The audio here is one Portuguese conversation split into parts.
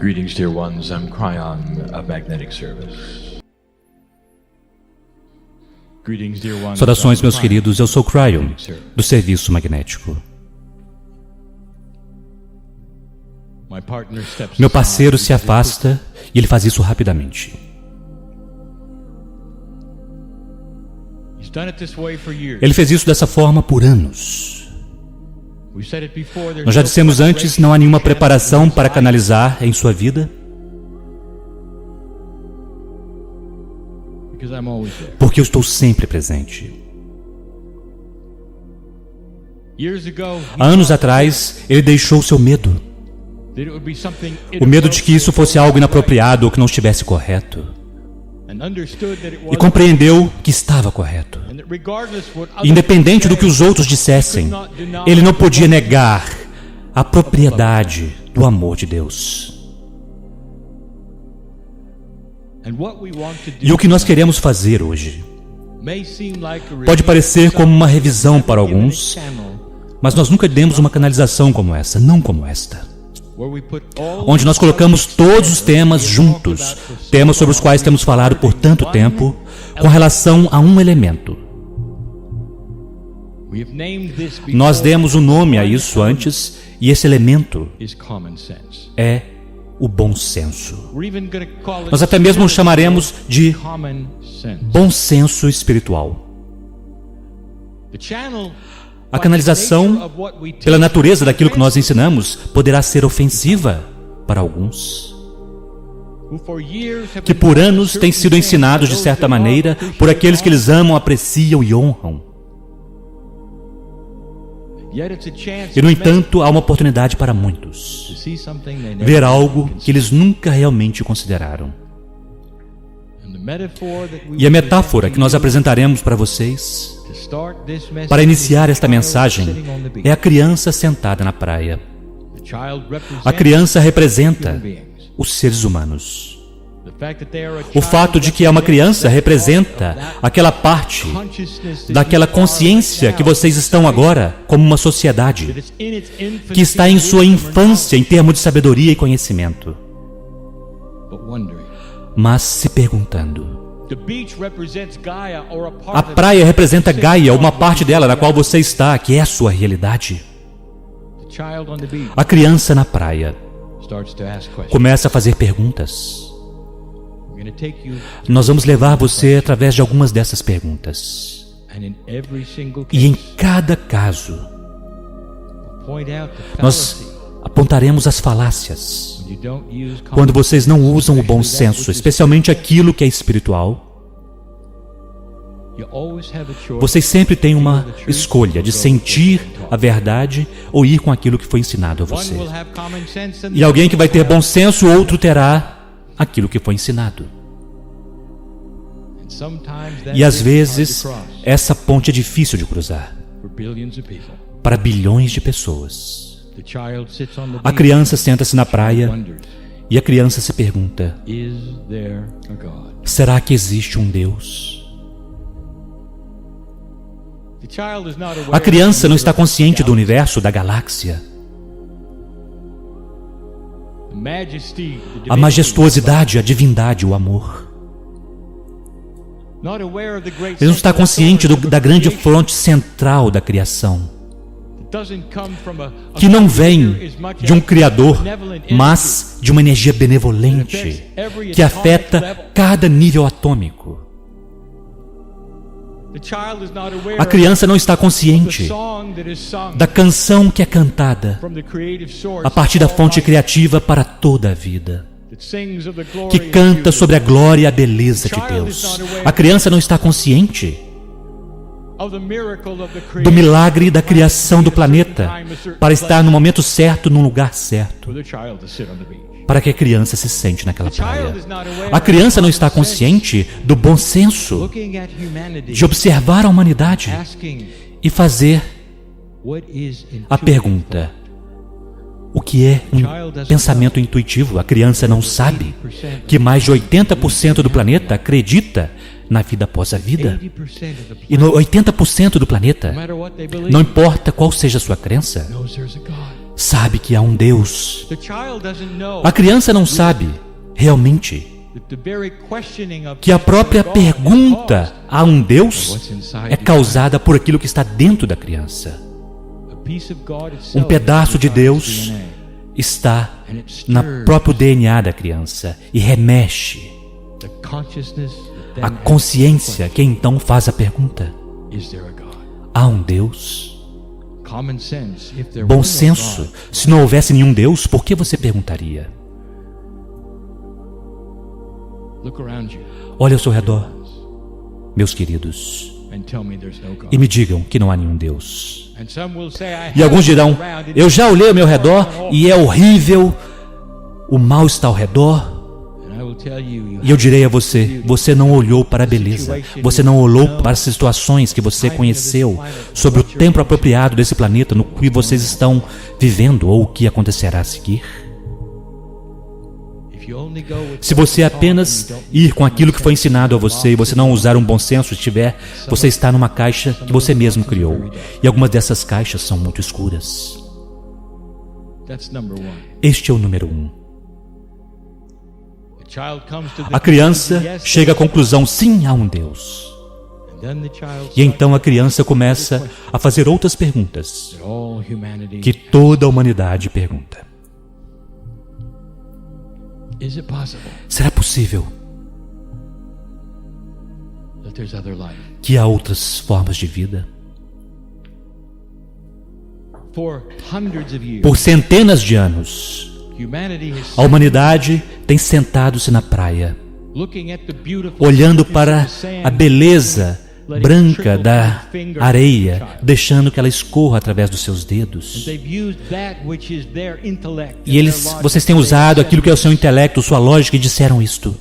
Greetings, dear ones. I'm Cryon of Magnetic Service. Greetings, dear ones. Saudações, meus queridos. Eu sou Cryon, do Serviço Magnético. Meu parceiro se afasta e ele faz isso rapidamente. Ele fez isso dessa forma por anos. Nós já dissemos antes, não há nenhuma preparação para canalizar em sua vida, porque eu estou sempre presente. Há anos atrás, ele deixou o seu medo. O medo de que isso fosse algo inapropriado ou que não estivesse correto. E compreendeu que estava correto. Independente do que os outros dissessem, ele não podia negar a propriedade do amor de Deus. E o que nós queremos fazer hoje pode parecer como uma revisão para alguns, mas nós nunca demos uma canalização como essa, não como esta, onde nós colocamos todos os temas juntos, temas sobre os quais temos falado por tanto tempo, com relação a um elemento. Nós demos um nome a isso antes, e esse elemento é o bom senso. Nós até mesmo o chamaremos de bom senso espiritual. A canalização, pela natureza daquilo que nós ensinamos, poderá ser ofensiva para alguns, que por anos têm sido ensinados de certa maneira por aqueles que eles amam, apreciam e honram. E, no entanto, há uma oportunidade para muitos ver algo que eles nunca realmente consideraram. E a metáfora que nós apresentaremos para vocês, para iniciar esta mensagem, é a criança sentada na praia. A criança representa os seres humanos. O fato de que é uma criança representa aquela parte daquela consciência que vocês estão agora como uma sociedade, que está em sua infância em termos de sabedoria e conhecimento, mas se perguntando. A praia representa Gaia, uma parte dela na qual você está, que é a sua realidade. A criança na praia começa a fazer perguntas. Nós vamos levar você através de algumas dessas perguntas. E em cada caso, nós apontaremos as falácias. Quando vocês não usam o bom senso, especialmente aquilo que é espiritual, vocês sempre têm uma escolha de sentir a verdade ou ir com aquilo que foi ensinado a você. E alguém que vai ter bom senso, outro terá aquilo que foi ensinado. E às vezes, essa ponte é difícil de cruzar para bilhões de pessoas. A criança senta-se na praia e a criança se pergunta: será que existe um Deus? A criança não está consciente do universo, da galáxia. A majestuosidade, a divindade, o amor. Ele não está consciente da grande fonte central da criação, que não vem de um Criador, mas de uma energia benevolente, que afeta cada nível atômico. A criança não está consciente da canção que é cantada a partir da fonte criativa para toda a vida, que canta sobre a glória e a beleza de Deus. A criança não está consciente do milagre da criação do planeta para estar no momento certo, no lugar certo, para que a criança se sente naquela praia. A criança não está consciente do bom senso de observar a humanidade e fazer a pergunta: o que é um pensamento intuitivo? A criança não sabe que mais de 80% do planeta acredita na vida após a vida. E no 80% do planeta, não importa qual seja a sua crença, sabe que há um Deus. A criança não sabe, realmente, que a própria pergunta a um Deus é causada por aquilo que está dentro da criança. Um pedaço de Deus está no próprio DNA da criança e remexe a consciência que então faz a pergunta: há um Deus? Bom senso, se não houvesse nenhum Deus, por que você perguntaria? Olhe ao seu redor, meus queridos, e me digam que não há nenhum Deus. E alguns dirão: eu já olhei ao meu redor e é horrível, o mal está ao redor. E eu direi a você: você não olhou para a beleza, você não olhou para as situações que você conheceu sobre o tempo apropriado desse planeta no que vocês estão vivendo ou o que acontecerá a seguir. Se você apenas ir com aquilo que foi ensinado a você e você não usar um bom senso, você está numa caixa que você mesmo criou. E algumas dessas caixas são muito escuras. Este é o número 1. A criança chega à conclusão: sim, há um Deus. E então a criança começa a fazer outras perguntas que toda a humanidade pergunta. Será possível que há outras formas de vida? Por centenas de anos, a humanidade tem sentado-se na praia, olhando para a beleza branca da areia, deixando que ela escorra através dos seus dedos. E vocês têm usado aquilo que é o seu intelecto, sua lógica, e disseram isto: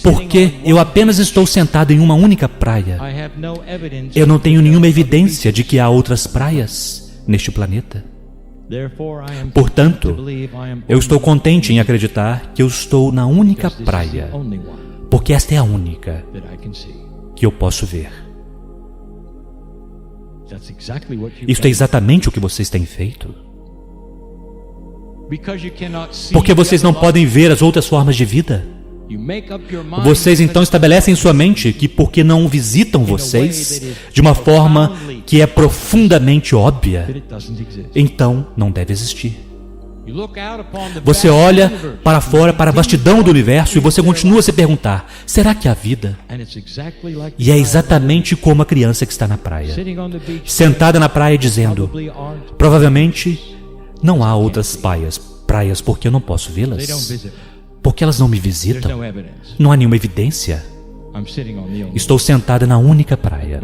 porque eu apenas estou sentado em uma única praia, eu não tenho nenhuma evidência de que há outras praias neste planeta. Portanto, eu estou contente em acreditar que eu estou na única praia, porque esta é a única que eu posso ver. Isto é exatamente o que vocês têm feito. Porque vocês não podem ver as outras formas de vida. Vocês então estabelecem em sua mente que porque não visitam vocês de uma forma que é profundamente óbvia, então não deve existir. Você olha para fora, para a vastidão do universo, e você continua a se perguntar: será que há vida? E é exatamente como a criança que está na praia, sentada na praia dizendo: provavelmente não há outras praias porque eu não posso vê-las, porque elas não me visitam. Não há nenhuma evidência. Estou sentada na única praia.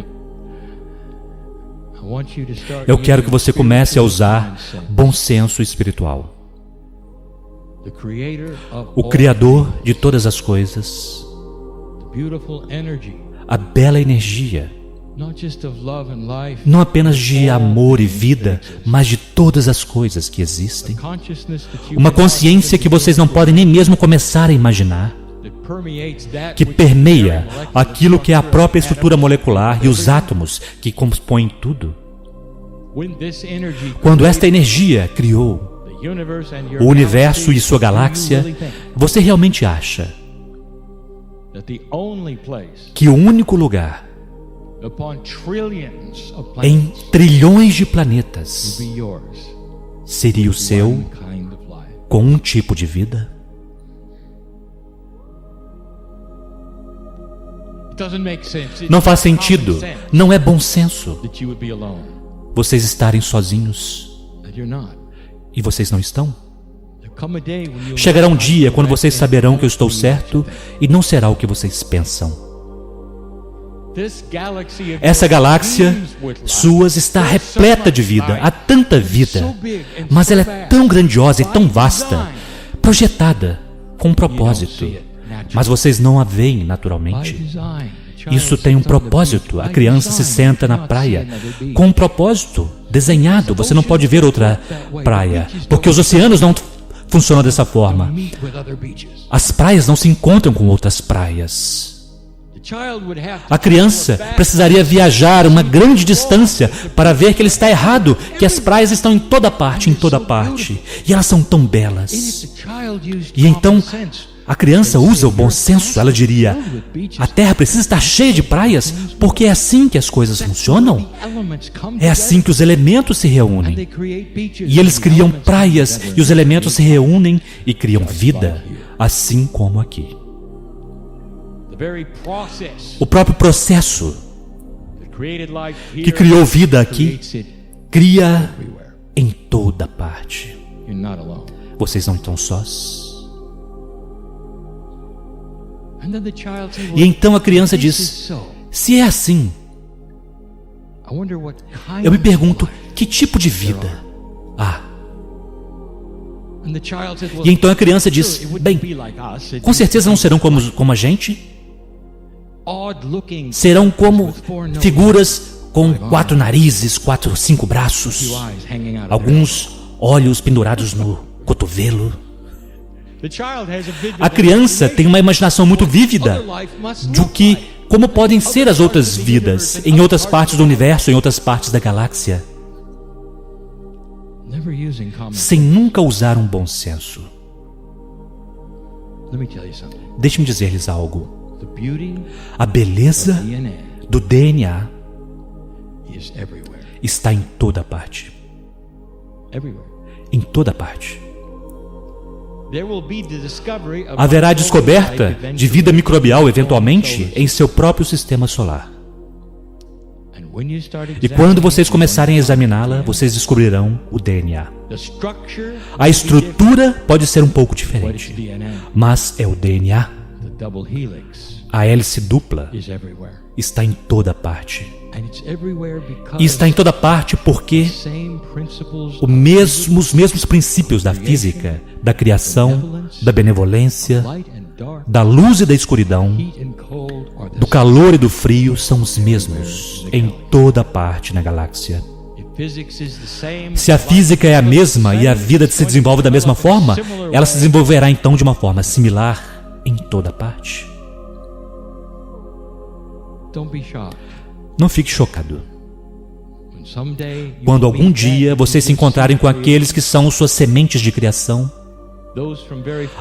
Eu quero que você comece a usar bom senso espiritual. O Criador de todas as coisas, a bela energia, não apenas de amor e vida, mas de todas as coisas que existem. Uma consciência que vocês não podem nem mesmo começar a imaginar, que permeia aquilo que é a própria estrutura molecular e os átomos que compõem tudo. Quando esta energia criou o universo e sua galáxia, você realmente acha que o único lugar em trilhões de planetas seria o seu, com um tipo de vida? Não faz sentido, não é bom senso vocês estarem sozinhos. E vocês não estão. Chegará um dia quando vocês saberão que eu estou certo e não será o que vocês pensam. Essa galáxia suas está repleta de vida, há tanta vida, mas ela é tão grandiosa e tão vasta, projetada com um propósito, mas vocês não a veem naturalmente. Isso tem um propósito. A criança se senta na praia com um propósito desenhado. Você não pode ver outra praia, porque os oceanos não funcionam dessa forma. As praias não se encontram com outras praias. A criança precisaria viajar uma grande distância para ver que ele está errado, que as praias estão em toda parte, e elas são tão belas. E então a criança usa o bom senso, ela diria: a terra precisa estar cheia de praias, porque é assim que as coisas funcionam. É assim que os elementos se reúnem. E eles criam praias, e os elementos se reúnem e criam vida, assim como aqui. O próprio processo que criou vida aqui, cria em toda parte. Vocês não estão sós. E então a criança diz: se é assim, eu me pergunto, que tipo de vida há? E então a criança diz: bem, com certeza não serão como a gente. Serão como figuras com 4 narizes, 4, 5 braços, alguns olhos pendurados no cotovelo. A criança tem uma imaginação muito vívida de que, como podem ser as outras vidas em outras partes do universo, em outras partes da galáxia, sem nunca usar um bom senso. Deixe-me dizer-lhes algo. A beleza do DNA está em toda parte. Em toda parte. Haverá descoberta de vida microbial eventualmente em seu próprio sistema solar. E quando vocês começarem a examiná-la, vocês descobrirão o DNA. A estrutura pode ser um pouco diferente, mas é o DNA. A hélice dupla está em toda parte. E está em toda parte porque os mesmos princípios da física, da criação, da benevolência, da luz e da escuridão, do calor e do frio são os mesmos em toda parte na galáxia. Se a física é a mesma e a vida se desenvolve da mesma forma, ela se desenvolverá então de uma forma similar em toda parte. Não fique chocado. Quando algum dia vocês se encontrarem com aqueles que são suas sementes de criação,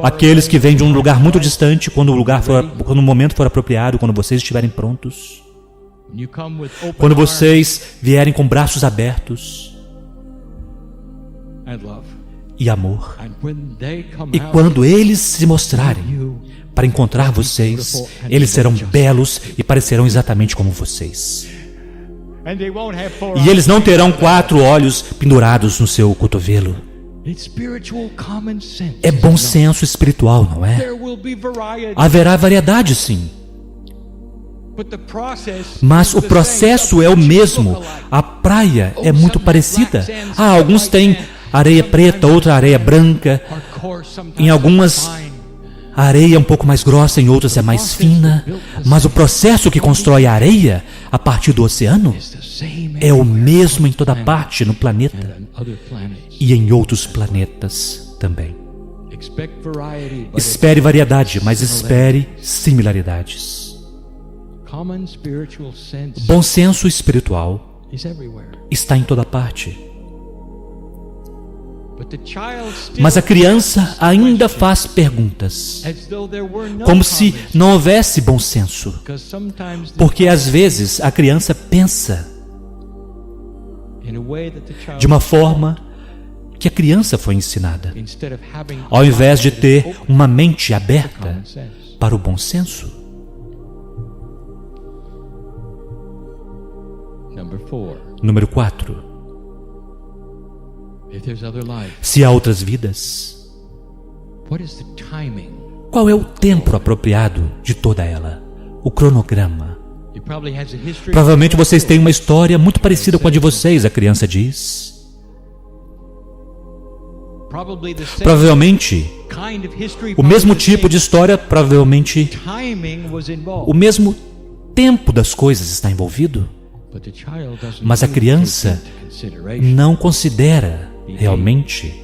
aqueles que vêm de um lugar muito distante, quando o momento for apropriado, quando vocês estiverem prontos, quando vocês vierem com braços abertos e amor, e quando eles se mostrarem para encontrar vocês, eles serão belos e parecerão exatamente como vocês. E eles não terão 4 olhos pendurados no seu cotovelo. É bom senso espiritual, não é? Haverá variedade, sim. Mas o processo é o mesmo. A praia é muito parecida. Alguns têm areia preta, outra areia branca. Em algumas, a areia é um pouco mais grossa, em outras é mais fina. Mas o processo que constrói a areia a partir do oceano é o mesmo em toda parte no planeta e em outros planetas também. Espere variedade, mas espere similaridades. Bom senso espiritual está em toda parte. Mas a criança ainda faz perguntas, como se não houvesse bom senso, porque às vezes a criança pensa de uma forma que a criança foi ensinada, ao invés de ter uma mente aberta para o bom senso. Número 4. Se há outras vidas, qual é o tempo apropriado de toda ela? O cronograma. Provavelmente vocês têm uma história muito parecida com a de vocês, a criança diz. Provavelmente o mesmo tipo de história, provavelmente o mesmo tempo das coisas está envolvido. Mas a criança não considera realmente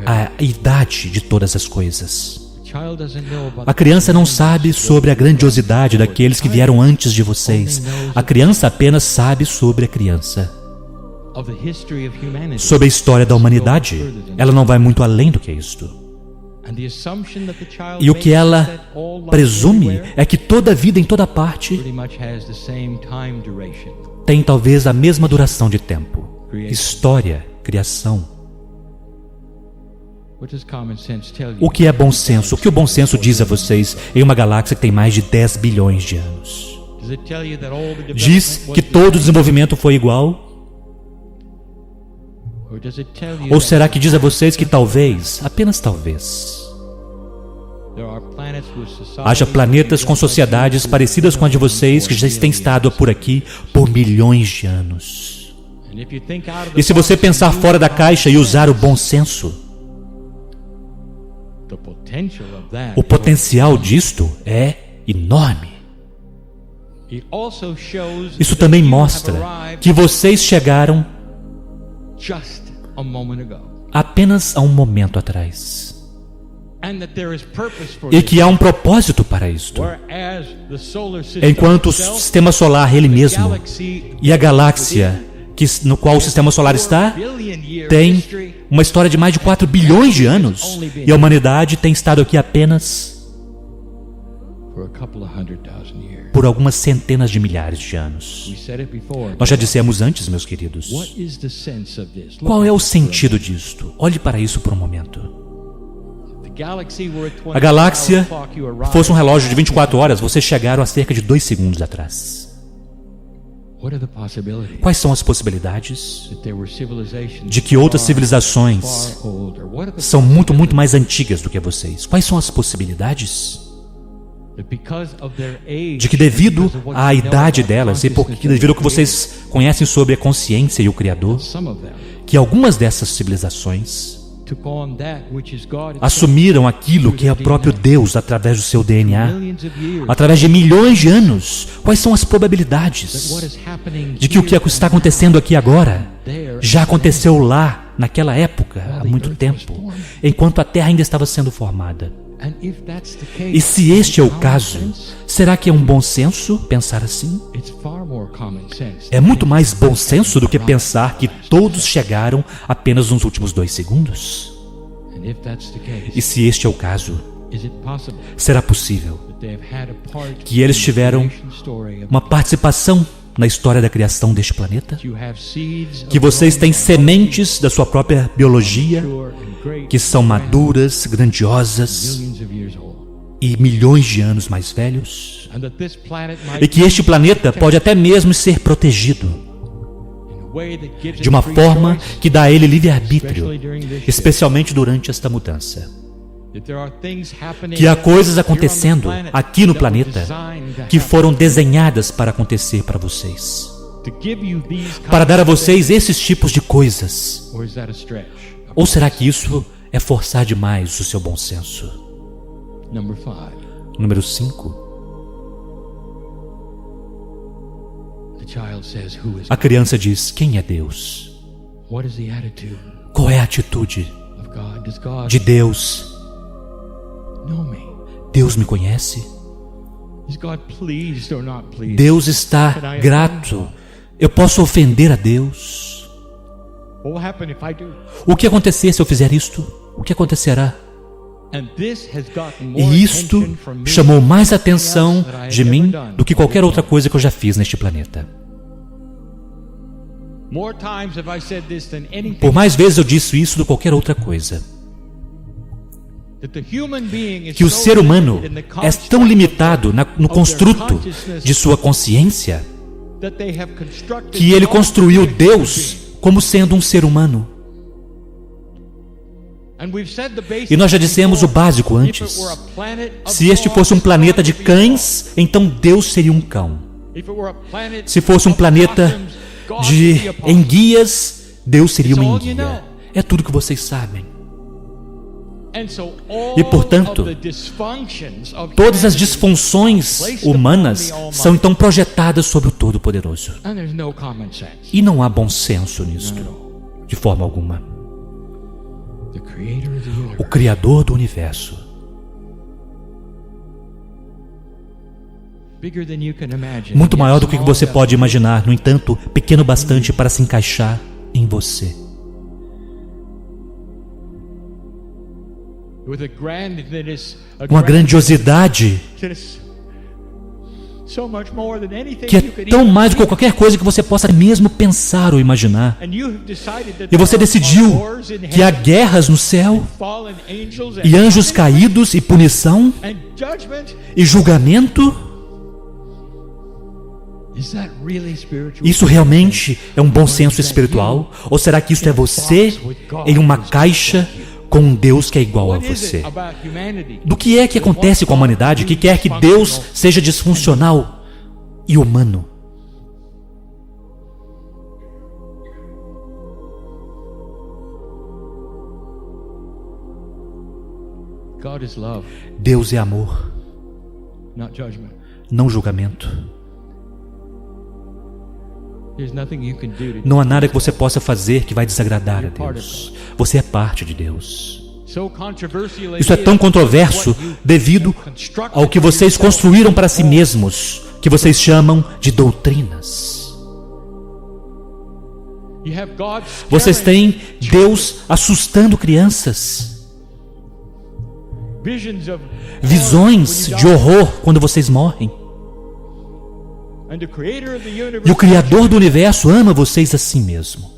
a idade de todas as coisas. A criança não sabe sobre a grandiosidade daqueles que vieram antes de vocês. A criança apenas sabe sobre a criança, sobre a história da humanidade. Ela não vai muito além do que isto. E o que ela presume é que toda vida em toda parte tem talvez a mesma duração de tempo. História, criação. O que é bom senso? O que o bom senso diz a vocês em uma galáxia que tem mais de 10 bilhões de anos? Diz que todo o desenvolvimento foi igual? Ou será que diz a vocês que talvez, apenas talvez, haja planetas com sociedades parecidas com a de vocês que já têm estado por aqui por milhões de anos? E se você pensar fora da caixa e usar o bom senso, o potencial disto é enorme. Isso também mostra que vocês chegaram apenas há um momento atrás. E que há um propósito para isto. Enquanto o sistema solar, ele mesmo, e a galáxia no qual o sistema solar está, tem uma história de mais de 4 bilhões de anos. E a humanidade tem estado aqui apenas por algumas centenas de milhares de anos. Nós já dissemos antes, meus queridos. Qual é o sentido disto? Olhe para isso por um momento. A galáxia fosse um relógio de 24 horas, vocês chegaram a cerca de 2 segundos atrás. Quais são as possibilidades de que outras civilizações são muito, muito mais antigas do que vocês? Quais são as possibilidades de que, devido à idade delas e devido ao que vocês conhecem sobre a consciência e o Criador, que algumas dessas civilizações assumiram aquilo que é o próprio Deus através do seu DNA, através de milhões de anos? Quais são as probabilidades de que o que está acontecendo aqui agora já aconteceu lá, naquela época, há muito tempo, enquanto a Terra ainda estava sendo formada? E se este é o caso, será que é um bom senso pensar assim? É muito mais bom senso do que pensar que todos chegaram apenas nos últimos 2 segundos. E se este é o caso, será possível que eles tiveram uma participação na história da criação deste planeta? Que vocês têm sementes da sua própria biologia que são maduras, grandiosas e milhões de anos mais velhos? E que este planeta pode até mesmo ser protegido de uma forma que dá a ele livre-arbítrio, especialmente durante esta mudança. Que há coisas acontecendo aqui no planeta que foram desenhadas para acontecer para vocês, para dar a vocês esses tipos de coisas. Ou será que isso é forçar demais o seu bom senso? Número 5. A criança diz: quem é Deus? Qual é a atitude de Deus? Deus me conhece? Deus está grato? Eu posso ofender a Deus? O que acontecer se eu fizer isto? O que acontecerá? E isto chamou mais atenção de mim do que qualquer outra coisa que eu já fiz neste planeta. Por mais vezes eu disse isso do que qualquer outra coisa. Que o ser humano é tão limitado no construto de sua consciência que ele construiu Deus como sendo um ser humano. E nós já dissemos o básico antes. Se este fosse um planeta de cães, então Deus seria um cão. Se fosse um planeta de enguias, Deus seria uma enguia. É tudo que vocês sabem. E, portanto, todas as disfunções humanas são então projetadas sobre o Todo-Poderoso. E não há bom senso nisto, de forma alguma. O Criador do Universo Muito maior do que você pode imaginar, no entanto, pequeno bastante para se encaixar em você. Uma grandiosidade que é tão mais do que qualquer coisa que você possa mesmo pensar ou imaginar. E você decidiu que há guerras no céu, e anjos caídos, e punição, e julgamento. Isso realmente é um bom senso espiritual? Ou será que isso é você em uma caixa com um Deus que é igual a você? Do que é que acontece com a humanidade que quer que Deus seja disfuncional e humano? Deus é amor, não julgamento. Não há nada que você possa fazer que vai desagradar a Deus. Você é parte de Deus. Isso é tão controverso devido ao que vocês construíram para si mesmos, que vocês chamam de doutrinas. Vocês têm Deus assustando crianças, visões de horror quando vocês morrem. E o Criador do Universo ama vocês assim mesmo.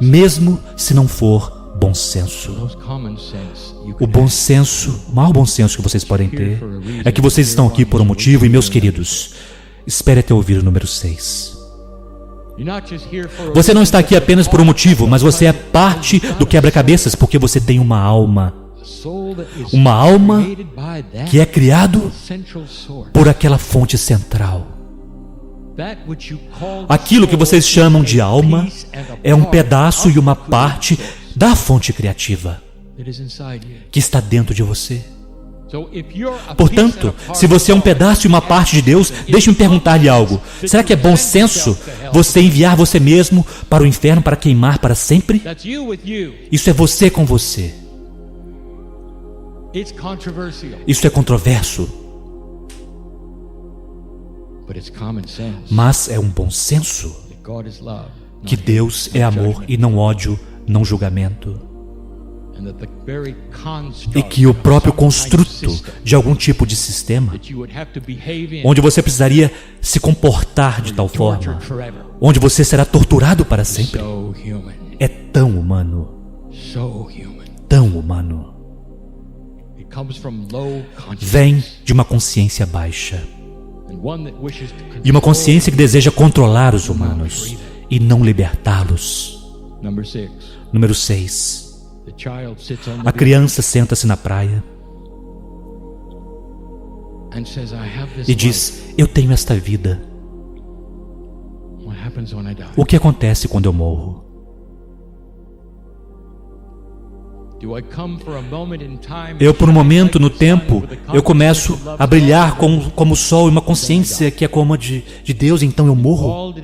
Mesmo se não for bom senso. O bom senso, o maior bom senso que vocês podem ter é que vocês estão aqui por um motivo. E meus queridos, espere até ouvir o número 6. Você não está aqui apenas por um motivo, mas você é parte do quebra-cabeças porque você tem uma alma. Uma alma que é criado por aquela fonte central. Aquilo que vocês chamam de alma é um pedaço e uma parte da fonte criativa que está dentro de você. Portanto, se você é um pedaço e uma parte de Deus, deixe-me perguntar-lhe algo. Será que é bom senso você enviar você mesmo para o inferno para queimar para sempre? Isso é você com você. Isso é controverso, mas é um bom senso que Deus é amor e não ódio, não julgamento, e que o próprio construto de algum tipo de sistema, onde você precisaria se comportar de tal forma, onde você será torturado para sempre, é tão humano, tão humano. Vem de uma consciência baixa, e uma consciência que deseja controlar os humanos e não libertá-los. Número 6. A criança senta-se na praia e diz: eu tenho esta vida. O que acontece quando eu morro? Eu, por um momento no tempo, eu começo a brilhar como o sol, e uma consciência que é como a de Deus, então eu morro.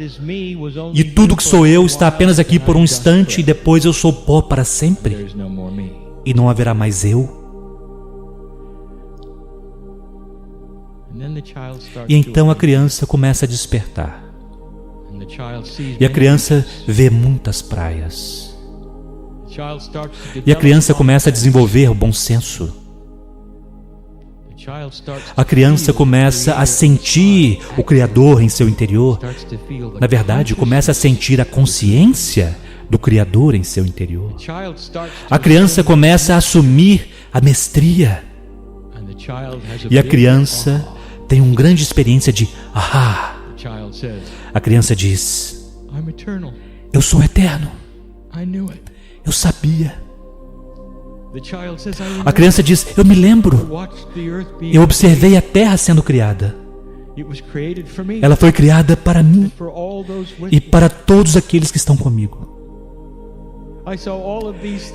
E tudo que sou eu está apenas aqui por um instante, e depois eu sou pó para sempre. E não haverá mais eu. E então a criança começa a despertar. E a criança vê muitas praias. E a criança começa a desenvolver o bom senso. A criança começa a sentir o Criador em seu interior. Na verdade, começa a sentir a consciência do Criador em seu interior. A criança começa a assumir a mestria. E a criança tem uma grande experiência de ahá. A criança diz: eu sou eterno. Eu sabia. A criança diz: eu me lembro. Eu observei a terra sendo criada. Ela foi criada para mim e para todos aqueles que estão comigo.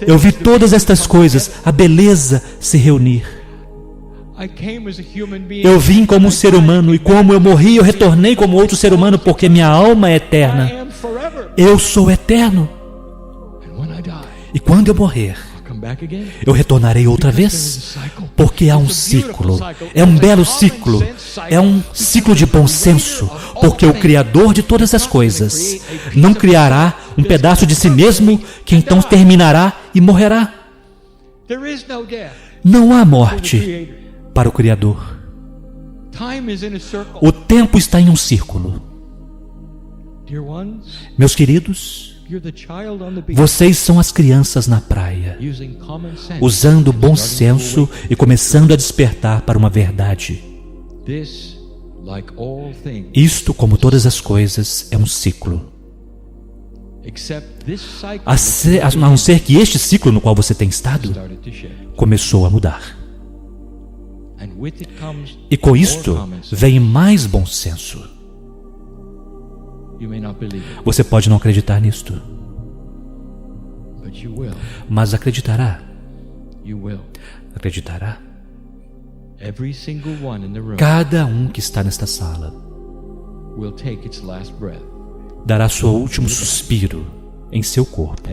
Eu vi todas estas coisas, a beleza se reunir. Eu vim como um ser humano, e como eu morri, eu retornei como outro ser humano, porque minha alma é eterna. Eu sou eterno. E quando eu morrer, eu retornarei outra vez, Porque há um ciclo, é um belo ciclo, é um ciclo de bom senso, porque o Criador de todas as coisas não criará um pedaço de si mesmo que então terminará e morrerá. Não há morte para o Criador. O tempo está em um círculo. Meus queridos, vocês são as crianças na praia, usando bom senso e começando a despertar para uma verdade. Isto, como todas as coisas, é um ciclo. A não ser que este ciclo no qual você tem estado começou a mudar. E com isto vem mais bom senso. Você pode não acreditar nisto, mas acreditará. Acreditará. Cada um que está nesta sala dará seu último suspiro em seu corpo.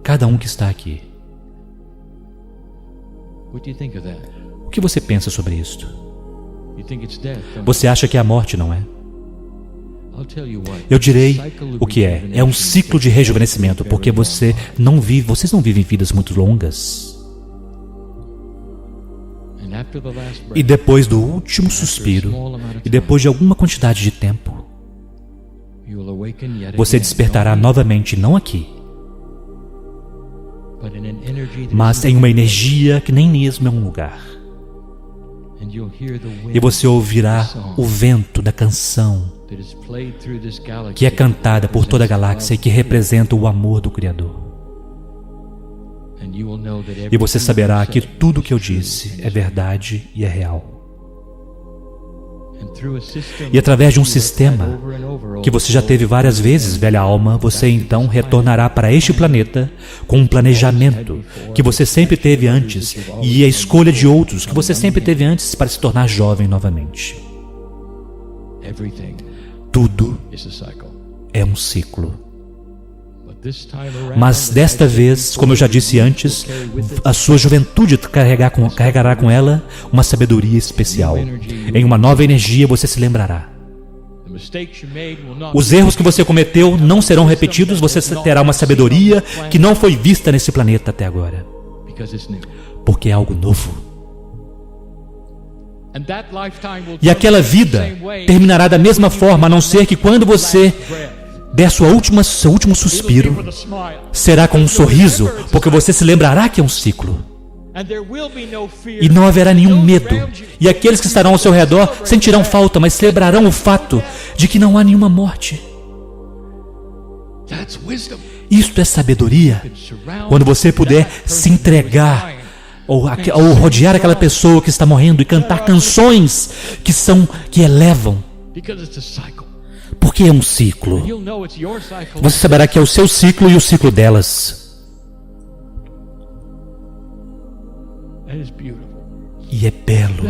Cada um que está aqui. O que você pensa sobre isto? Você acha que é a morte, não é? Eu direi o que é. É um ciclo de rejuvenescimento, porque vocês não vivem vidas muito longas. E depois do último suspiro, e depois de alguma quantidade de tempo, você despertará novamente, não aqui, mas em uma energia que nem mesmo é um lugar. E você ouvirá o vento da canção que é cantada por toda a galáxia e que representa o amor do Criador. E você saberá que tudo o que eu disse é verdade e é real. E através de um sistema que você já teve várias vezes, velha alma, você então retornará para este planeta com um planejamento que você sempre teve antes e a escolha de outros que você sempre teve antes para se tornar jovem novamente. Tudo é um ciclo. Mas desta vez, como eu já disse antes, a sua juventude carregará com ela uma sabedoria especial. Em uma nova energia você se lembrará. Os erros que você cometeu não serão repetidos, você terá uma sabedoria que não foi vista nesse planeta até agora. Porque é algo novo. E aquela vida terminará da mesma forma, a não ser que quando você der seu último suspiro, será com um sorriso, porque você se lembrará que é um ciclo. E não haverá nenhum medo. E aqueles que estarão ao seu redor sentirão falta, mas celebrarão o fato de que não há nenhuma morte. Isto é sabedoria. Quando você puder se entregar ou rodear aquela pessoa que está morrendo e cantar canções que elevam. Porque é um ciclo. Você saberá que é o seu ciclo e o ciclo delas. E é belo.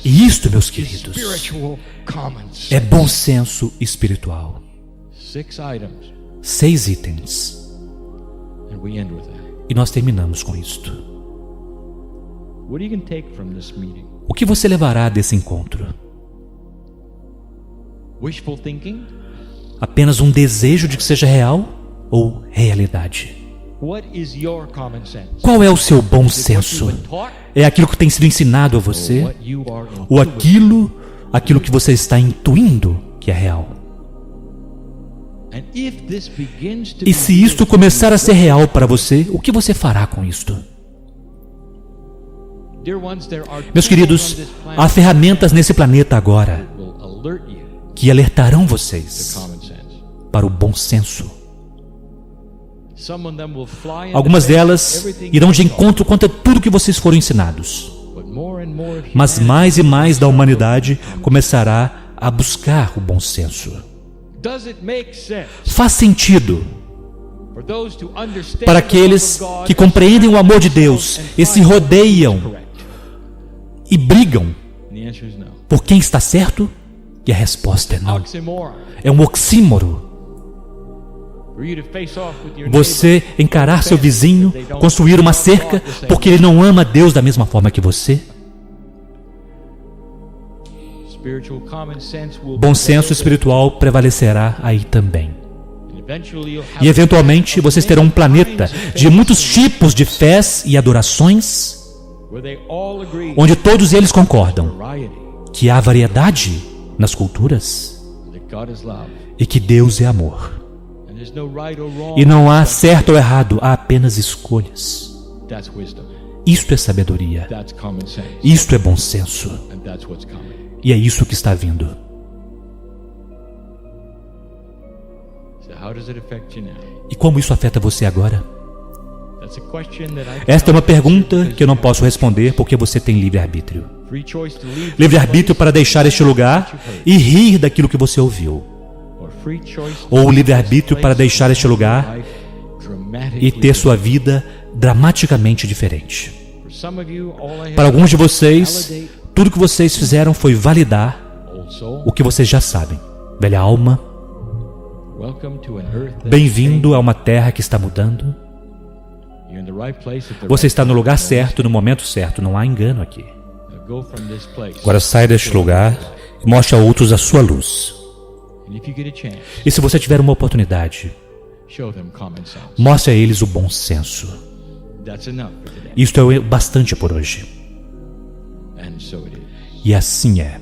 E isto, meus queridos, é bom senso espiritual. 6 itens. E nós terminamos com isto. O que você levará desse encontro? Apenas um desejo de que seja real ou realidade? Qual é o seu bom senso? É aquilo que tem sido ensinado a você? Ou aquilo que você está intuindo que é real? E se isto começar a ser real para você, o que você fará com isto? Meus queridos, há ferramentas nesse planeta agora que alertarão vocês para o bom senso. Algumas delas irão de encontro contra tudo que vocês foram ensinados. Mas mais e mais da humanidade começará a buscar o bom senso. Faz sentido para aqueles que compreendem o amor de Deus e se rodeiam e brigam por quem está certo? E a resposta é não. É um oxímoro. Você encarar seu vizinho, construir uma cerca, porque ele não ama Deus da mesma forma que você? Bom senso espiritual prevalecerá aí também. E eventualmente vocês terão um planeta de muitos tipos de fés e adorações, onde todos eles concordam que há variedade nas culturas e que Deus é amor. E não há certo ou errado, há apenas escolhas. Isto é sabedoria. Isto é bom senso. E é isso que está vindo. E como isso afeta você agora? Esta é uma pergunta que eu não posso responder porque você tem livre-arbítrio. Livre-arbítrio para deixar este lugar e rir daquilo que você ouviu. Ou livre-arbítrio para deixar este lugar e ter sua vida dramaticamente diferente. Para alguns de vocês, tudo que vocês fizeram foi validar o que vocês já sabem. Velha alma, bem-vindo a uma terra que está mudando. Você está no lugar certo, no momento certo, não há engano aqui. Agora saia deste lugar e mostre a outros a sua luz. E se você tiver uma oportunidade, mostre a eles o bom senso. Isto é bastante por hoje. E assim é.